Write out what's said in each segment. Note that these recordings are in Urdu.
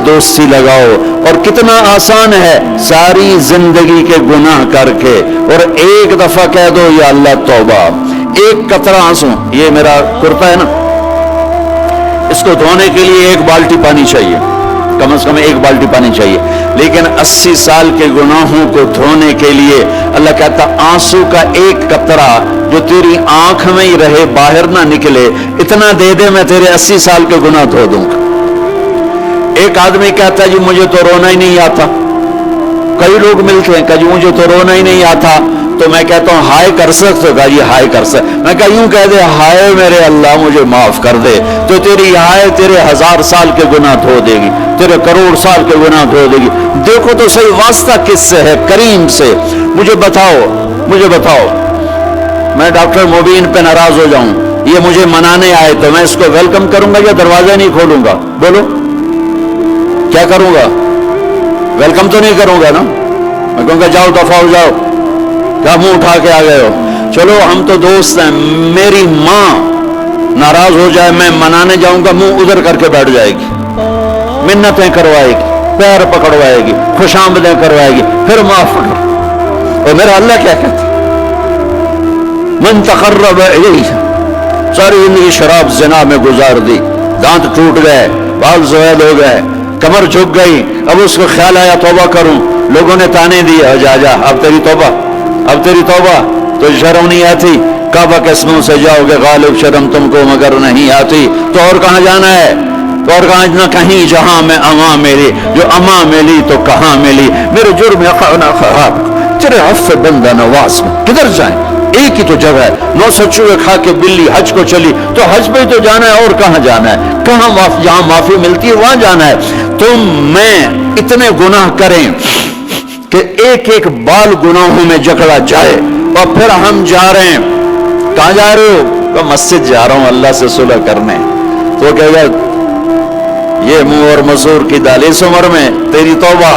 دوستی لگاؤ. اور کتنا آسان ہے ساری زندگی کے گناہ کر کے اور ایک دفعہ کہہ دو یا اللہ توبہ. ایک قطرہ آنسو، یہ میرا کرتا ہے نا، اس کو دھونے کے لیے ایک بالٹی پانی چاہیے، کم از کم ایک بالٹی پانی چاہیے. لیکن 80 سال کے گناہوں کو دھونے کے لیے اللہ کہتا آنسو کا ایک قطرہ جو تیری آنکھ میں ہی رہے، باہر نہ نکلے، اتنا دے دے میں تیرے 80 سال کے گناہ دھو دوں گا. ایک آدمی کہتا ہے جی مجھے تو رونا ہی نہیں آتا. کئی لوگ ملتے ہیں کہ جی مجھے تو رونا ہی نہیں آتا. تو میں کہتا ہوں ہائے کر سکتے ہو؟ یہ ہائے کر سکتے. میں کہا یوں کہہ دے ہائے میرے اللہ مجھے معاف کر دے، تو تیری ہائے تیرے 1000 سال کے گناہ دھو دے گی، تیرے کروڑ سال کے گناہ دھو دے گی. دیکھو تو صحیح واسطہ کس سے ہے؟ کریم سے. مجھے بتاؤ میں ڈاکٹر مبین پہ ناراض ہو جاؤں، یہ مجھے منانے آئے تو میں اس کو ویلکم کروں گا یا دروازہ نہیں کھولوں گا؟ بولو کیا کروں گا؟ ویلکم تو نہیں کروں گا نا. میں کہوں گا جاؤ دفعہ ہو جاؤ، کیا منہ اٹھا کے آ گئے ہو؟ چلو ہم تو دوست ہیں. میری ماں ناراض ہو جائے میں منانے جاؤں گا، منہ ادھر کر کے بیٹھ جائے گی، منتیں کروائے گی، پیر پکڑوائے گی، خوش آمدیں کروائے گی، پھر معاف کر. اور میرا اللہ کیا کہتا ہے؟ من تقرب الیہ. ساری زندگی شراب زنا میں گزار دی، دانت ٹوٹ گئے، بال زوید ہو گئے، کمر جھک گئی. اب اس کو خیال آیا توبہ کروں، لوگوں نے تانے دیے جا اب تیری توبہ تو شرم نہیں آتی. کعبہ کے اسموں سے جاؤ گے غالب شرم تم کو مگر نہیں آتی. تو اور کہاں جانا ہے؟ تو اور کہاں نہ کہیں جہاں میں اما ملی، جو اما ملی تو کہاں ملی. میرے جرم خانہ خراب تیرے عفو بندہ نواز میں کدھر جائیں؟ ایک ہی تو جگہ ہے. 900 چوہے کھا کے بلی حج کو چلی، تو حج پہ تو جانا ہے، اور کہاں جانا ہے؟ کہاں جہاں معافی ملتی ہے وہاں جانا ہے. تم میں اتنے گناہ کریں کہ ایک ایک بال گناہوں میں جکڑا جائے، اور پھر ہم جا رہے ہیں. کہاں جا رہے ہو؟ کہ مسجد جا رہا ہوں اللہ سے صلح کرنے. تو کہے گا یہ منہ اور مزور کی دال، اس عمر میں تیری توبہ.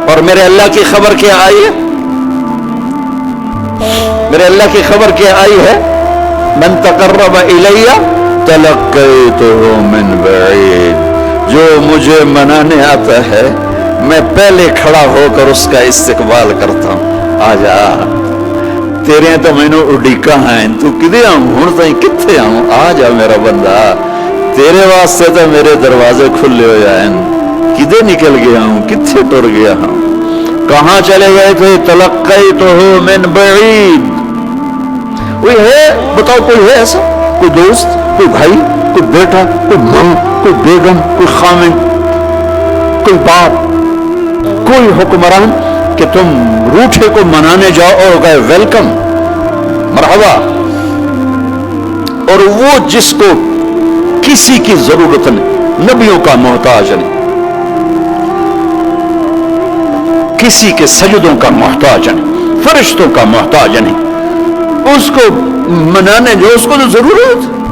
اور میرے اللہ کی خبر کیا آئی ہے؟ میرے اللہ کی خبر کیا آئی ہے؟ من تقرب الی تلقیتہ من بعید. جو مجھے منانے آتا ہے میں پہلے کھڑا ہو کر اس کا استقبال کرتا ہوں. آجا تیرے تو میں نے اڈیکا ہیں، تو کدے آؤں ہوں تھی کتنے آؤں؟ آجا میرا بندہ، تیرے واسطے تو میرے دروازے کھلے ہو جائیں. کدے نکل گیا ہوں، کتنے ٹر گیا ہوں، کہاں چلے گئے تھے؟ تلقیتہ من بعید. کوئی ہے بتاؤ، کوئی ہے ایسا؟ کوئی دوست، کوئی بھائی، کوئی بیٹا، کوئی ماں، کوئی بیگم، کوئی خامن، کوئی باپ، کوئی حکمران کہ تم روٹھے کو منانے جاؤ اور کہے ویلکم مرحبا. اور وہ جس کو کسی کی ضرورت نہیں، نبیوں کا محتاج نہیں، کسی کے سجدوں کا محتاج نہیں، فرشتوں کا محتاج نہیں، اس کو منانے جو اس کو تو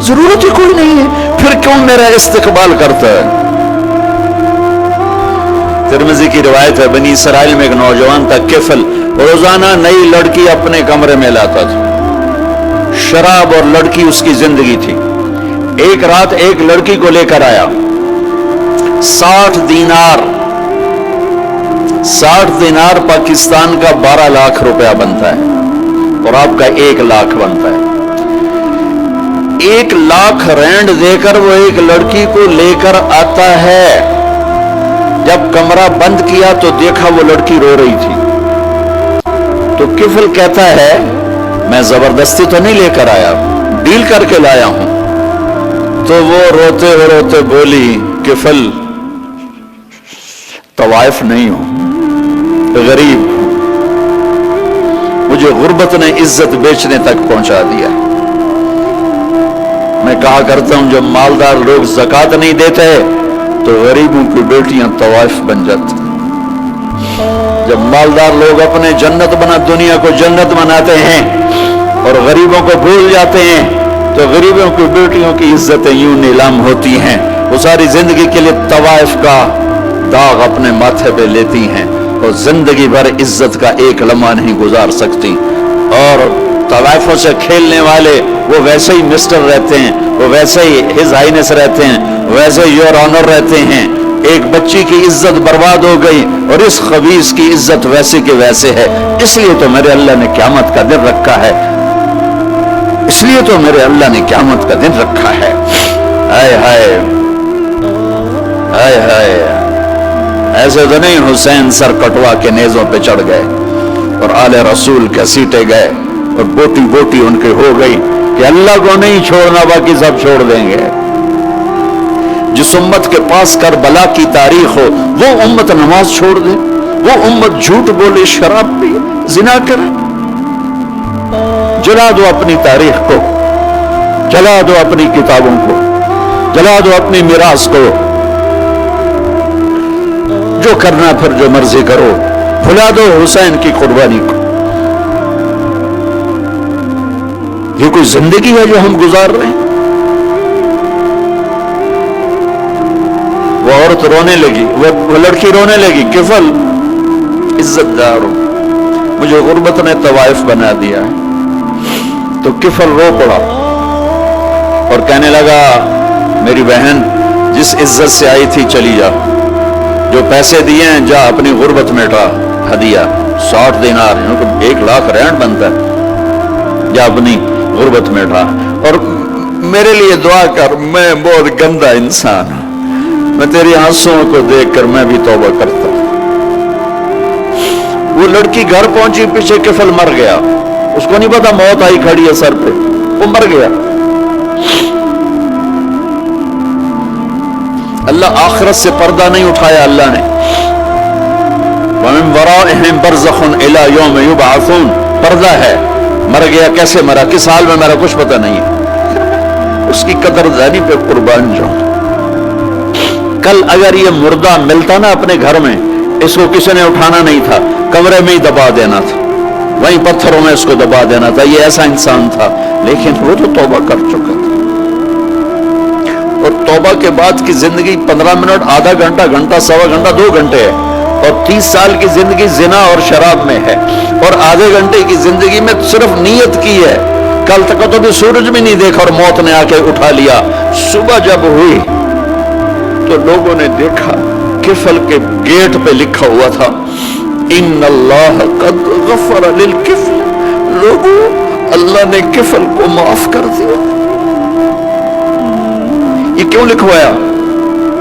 ضرورت ہی کوئی نہیں ہے، پھر کیوں میرا استقبال کرتا ہے؟ ترمذی کی روایت ہے، بنی اسرائیل میں ایک نوجوان تھا کفل، روزانہ نئی لڑکی اپنے کمرے میں لاتا تھا. شراب اور لڑکی اس کی زندگی تھی. ایک رات ایک لڑکی کو لے کر آیا. 60 دینار پاکستان کا 12 لاکھ روپیہ بنتا ہے، اور آپ کا 1 لاکھ بنتا ہے. 1 لاکھ رینڈ دے کر وہ ایک لڑکی کو لے کر آتا ہے. جب کمرہ بند کیا تو دیکھا وہ لڑکی رو رہی تھی. تو کفل کہتا ہے میں زبردستی تو نہیں لے کر آیا، ڈیل کر کے لایا ہوں. تو وہ روتے روتے بولی کفل طوائف نہیں ہوں، غریب ہوں، مجھے غربت نے عزت بیچنے تک پہنچا دیا. میں کہا کرتا ہوں جب مالدار لوگ زکوٰۃ نہیں دیتے تو غریبوں کی بیٹیاں طوائف بن جاتی. جب مالدار لوگ اپنے دنیا کو جنت بناتے ہیں اور غریبوں کو بھول جاتے ہیں تو غریبوں کی بیٹیوں کی عزتیں یوں نیلام ہوتی ہیں. وہ ساری زندگی کے لیے طوائف کا داغ اپنے ماتھے پہ لیتی ہیں اور زندگی بھر عزت کا ایک لمحہ نہیں گزار سکتی. اور طوائفوں سے کھیلنے والے وہ ویسے ہی مسٹر رہتے ہیں، وہ ویسے ہی ہز ہائنس رہتے ہیں، ویسے یور آنر رہتے ہیں. ایک بچی کی عزت برباد ہو گئی اور اس خبیث کی عزت ویسے کے ویسے ہے. اس لیے تو میرے اللہ نے قیامت کا دن رکھا ہے. اس لیے تو میرے اللہ نے قیامت کا دن رکھا ہے. ہائے ہائے ہائے ہائے. ایسے تو نہیں حسین سر کٹوا کے نیزوں پہ چڑھ گئے اور آل رسول گھسیٹے گئے اور بوٹی بوٹی ان کے ہو گئی کہ اللہ کو نہیں چھوڑنا باقی سب چھوڑ دیں گے. جس امت کے پاس کربلا کی تاریخ ہو وہ امت نماز چھوڑ دے, وہ امت جھوٹ بولے, شراب پی, زنا کرے. جلا دو اپنی تاریخ کو, جلا دو اپنی کتابوں کو, جلا دو اپنی میراث کو. جو کرنا پھر جو مرضی کرو, بھلا دو حسین کی قربانی کو. یہ کوئی زندگی ہے جو ہم گزار رہے ہیں؟ وہ عورت رونے لگی, وہ لڑکی رونے لگی, کفل عزت دار ہوں, مجھے غربت نے طوائف بنا دیا ہے. تو کفل رو پڑا اور کہنے لگا میری بہن جس عزت سے آئی تھی چلی جا, جو پیسے دیے ہیں جا اپنی غربت میٹا, ہدیہ 60 دینار 1 لاکھ رینڈ بنتا ہے, جا اپنی غربت میٹا. اور میرے لیے دعا کر, میں بہت گندا انسان ہوں, میں تیری آنسوؤں کو دیکھ کر میں بھی توبہ کرتا ہوں. وہ لڑکی گھر پہنچی, پیچھے کفل مر گیا. اس کو نہیں پتا موت آئی کھڑی ہے سر پہ, وہ مر گیا. اللہ آخرت سے پردہ نہیں اٹھایا اللہ نے. وَمِن وَرَائِهِمْ بَرْزَخٌ إِلَى يَوْمِ يُبْعَثُونَ. پردہ ہے, مر گیا, کیسے مرا, کس حال میں مرا, کچھ پتہ نہیں ہے. اس کی قدردانی پہ قربان جاؤں. کل اگر یہ مردہ ملتا نا اپنے گھر میں, اس کو کسی نے اٹھانا نہیں تھا, کمرے میں ہی دبا دینا تھا, وہیں پتھروں میں اس کو دبا دینا تھا. یہ ایسا انسان تھا, لیکن وہ تو توبہ کر چکا تھا. اور توبہ کے بعد کی زندگی 15 منٹ, آدھا گھنٹہ, گھنٹہ, سوا گھنٹہ, 2 گھنٹے ہے. اور 30 سال کی زندگی زنا اور شراب میں ہے, اور آدھے گھنٹے کی زندگی میں صرف نیت کی ہے. کل تک تو بھی سورج بھی نہیں دیکھا اور موت نے آ کے اٹھا لیا. صبح جب ہوئی تو لوگوں نے دیکھا کفل کے گیٹ پہ لکھا ہوا تھا ان اللہ قد غفر للکفل. لوگوں, اللہ نے کفل کو معاف کر دیا. یہ کیوں لکھوایا؟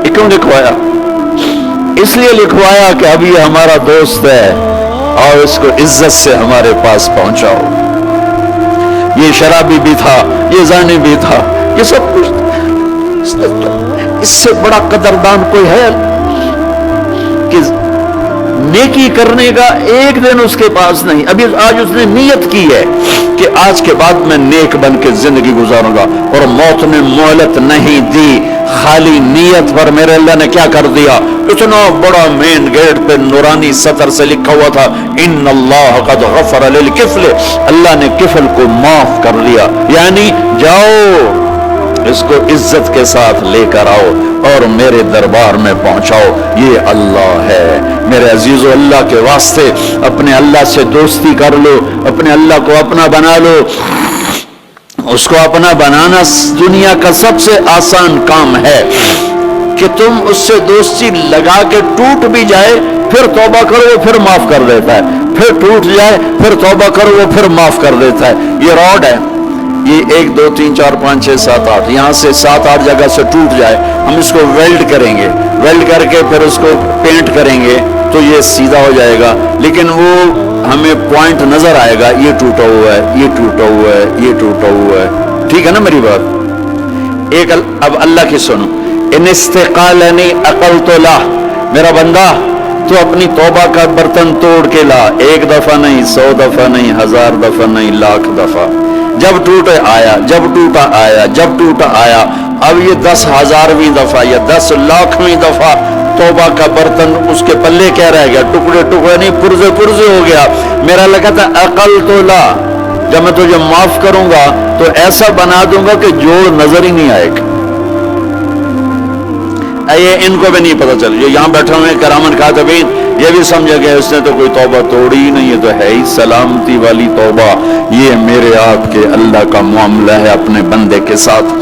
یہ کیوں لکھوایا؟ اس لیے لکھوایا کہ اب یہ ہمارا دوست ہے اور اس کو عزت سے ہمارے پاس پہنچاؤ. یہ شرابی بھی تھا, یہ زانی بھی تھا, یہ سب کچھ تھا. اس سے بڑا قدردان کوئی ہے کہ نیکی کرنے کا ایک دن اس کے پاس نہیں. ابھی آج اس نے نیت کی ہے کہ آج کے بعد میں نیک بن کے زندگی گزاروں گا, اور موت نے مہلت نہیں دی. خالی نیت پر میرے اللہ نے کیا کر دیا, اتنا بڑا مین گیٹ پہ نورانی سطر سے لکھا ہوا تھا ان اللہ قد غفر للکفل. اللہ نے کفل کو معاف کر لیا. یعنی جاؤ اس کو عزت کے ساتھ لے کر آؤ اور میرے دربار میں پہنچاؤ. یہ اللہ ہے. میرے عزیزو, اللہ کے واسطے اپنے اللہ سے دوستی کر لو, اپنے اللہ کو اپنا بنا لو. اس کو اپنا بنانا دنیا کا سب سے آسان کام ہے کہ تم اس سے دوستی لگا کے ٹوٹ بھی جائے, پھر توبہ کرو وہ پھر معاف کر دیتا ہے. پھر ٹوٹ جائے, پھر توبہ کرو وہ پھر معاف کر دیتا ہے. یہ راڈ ہے, یہ 1 2 3 4 5 6 7 8, یہاں سے 7 8 جگہ سے ٹوٹ جائے, ہم اس کو ویلڈ کریں گے, ویلڈ کر کے پھر اس کو پینٹ کریں گے تو یہ سیدھا ہو جائے گا. لیکن وہ ہمیں پوائنٹ نظر آئے گا, یہ ٹوٹا ہوا ہے, یہ ٹوٹا ہوا ہے, یہ ٹوٹا ہوا ہے. ٹھیک ہے نا میری بات؟ ایک اب اللہ کی سنو. ان استقالنی عقلت لا. میرا بندہ تو اپنی توبہ کا برتن توڑ کے لا. 1 دفعہ نہیں, 100 دفعہ نہیں, 1000 دفعہ نہیں, 1,00,000 دفعہ. جب ٹوٹے آیا, جب ٹوٹا آیا, جب ٹوٹا آیا. اب یہ 10,000ویں دفعہ یا 10,00,000ویں دفعہ توبہ کا برتن اس کے پلے کیا رہ گیا, ٹکڑے ٹکڑے نہیں, پرزے پرزے ہو گیا. میرا لگا تھا عقل تو لا, جب میں تجھے معاف کروں گا تو ایسا بنا دوں گا کہ جوڑ نظر ہی نہیں آئے گا. یہ ان کو بھی نہیں پتا چل, جو یہاں بیٹھے ہوئے کرامن کاتبین, یہ بھی سمجھا گیا اس نے تو کوئی توبہ توڑی ہی نہیں, یہ تو ہے ہی سلامتی والی توبہ. یہ میرے آپ کے اللہ کا معاملہ ہے اپنے بندے کے ساتھ.